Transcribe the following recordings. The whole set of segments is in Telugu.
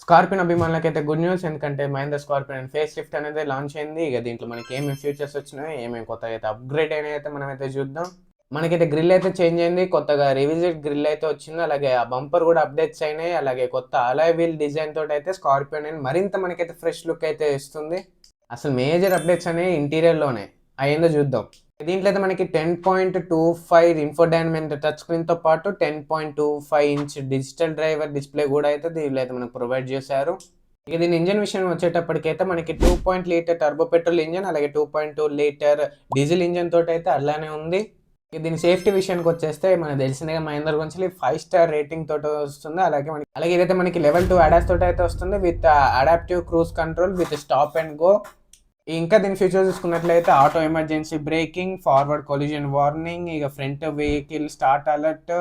Scorpion అభిమానులకైతే good news. ఎందుకంటే మహేంద్ర స్కార్పియన్ ఫేస్ లిఫ్ట్ అనేది లాంచ్ అయింది. ఇక దీంట్లో మనకి ఏమేమి ఫీచర్స్ వచ్చినాయి, ఏమేమి కొత్తగా అయితే అప్గ్రేడ్ అయినాయి అయితే మనమైతే చూద్దాం. మనకైతే గ్రిల్ అయితే చేంజ్ అయింది, కొత్తగా రివిజిట్ గ్రిల్ అయితే వచ్చింది. అలాగే ఆ బంపర్ కూడా అప్డేట్స్ అయినాయి. అలాగే కొత్త అలాయ్ వీల్ డిజైన్ తోటి అయితే స్కార్పియన్ అని మరింత మనకైతే ఫ్రెష్ లుక్ అయితే ఇస్తుంది. అసలు మేజర్ అప్డేట్స్ అనేవి ఇంటీరియర్లోనే అయ్యిందో చూద్దాం. దీంట్లో అయితే మనకి 10.25 ఇన్ఫోటైన్మెంట్ టచ్ స్క్రీన్తో పాటు 10.25 ఇంచ్ డిజిటల్ డ్రైవర్ డిస్ప్లే కూడా అయితే దీనిలో అయితే మనకు ప్రొవైడ్ చేశారు. ఇక దీని ఇంజన్ విషయం వచ్చేటప్పటికైతే మనకి 2.0 లీటర్ టర్బో పెట్రోల్ ఇంజన్, అలాగే 2.2 లీటర్ డీజిల్ ఇంజన్ తోటి అయితే అలానే ఉంది. ఇక దీని సేఫ్టీ విషయానికి వచ్చేస్తే మనకు తెలిసిందిగా మహేంద్ర గురించి 5 స్టార్ రేటింగ్ తోటి వస్తుంది. అలాగే ఇదైతే మనకి లెవెల్ 2 ADAS తోటి అయితే వస్తుంది with adaptive cruise control with stop and go. ఇంకా దీని ఫీచర్స్ చూసుకున్నట్లయితే auto emergency braking, forward collision warning, ఇక front vehicle start alert,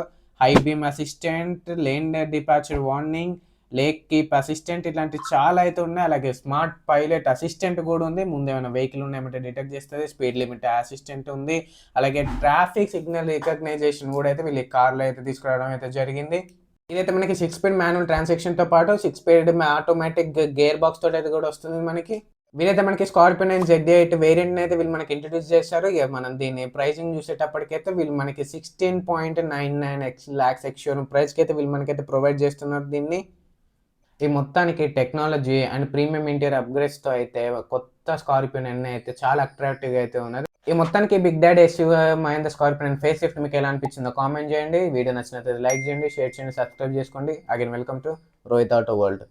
high beam assistant, lane departure warning, lane keep assistant, ఇట్లాంటి చాలా అయితే ఉన్నాయి. అలాగే స్మార్ట్ పైలట్ అసిస్టెంట్ కూడా ఉంది. ముందు ఏమైనా వెహికల్ ఉన్నాయంటే డిటెక్ట్ చేస్తుంది. స్పీడ్ లిమిట్ అసిస్టెంట్ ఉంది. అలాగే ట్రాఫిక్ సిగ్నల్ రికగ్నైజేషన్ కూడా అయితే వీళ్ళు కార్లో అయితే తీసుకురావడం అయితే జరిగింది. ఇదైతే మనకి 6 స్పీడ్ మాన్యువల్ ట్రాన్సాక్షన్తో పాటు 6 స్పీడ్ ఆటోమేటిక్ గేర్ బాక్స్ తోటి అయితే కూడా వస్తుంది మనకి. వీలైతే మనకి స్కార్పియన్ అండ్ Z8 వేరియంట్ అయితే వీళ్ళు మనకి ఇంట్రడ్యూస్ చేశారు. ఇక మనం దీని ప్రైసింగ్ చూసేటప్పటికైతే వీళ్ళు మనకి 16.99 lakhs ఎక్స్షోరూమ్ ప్రైస్కి అయితే వీళ్ళు మనకైతే ప్రొవైడ్ చేస్తున్నారు దీన్ని. ఈ మొత్తానికి టెక్నాలజీ అండ్ ప్రీమియం ఇంటీరియర్ అప్గ్రేడ్స్తో అయితే కొత్త స్కార్పియన్ అన్నీ అయితే చాలా అట్రాక్టివ్గా అయితే ఉన్నది. ఈ మొత్తానికి big daddy SUV Mahindra Scorpion face lift మీకు ఎలా అనిపించిందో కామెంట్ చేయండి. వీడియో నచ్చినట్లయితే లైక్ చేయండి, షేర్ చేయండి, సబ్స్క్రైబ్ చేసుకోండి. Again welcome to Rohit auto world.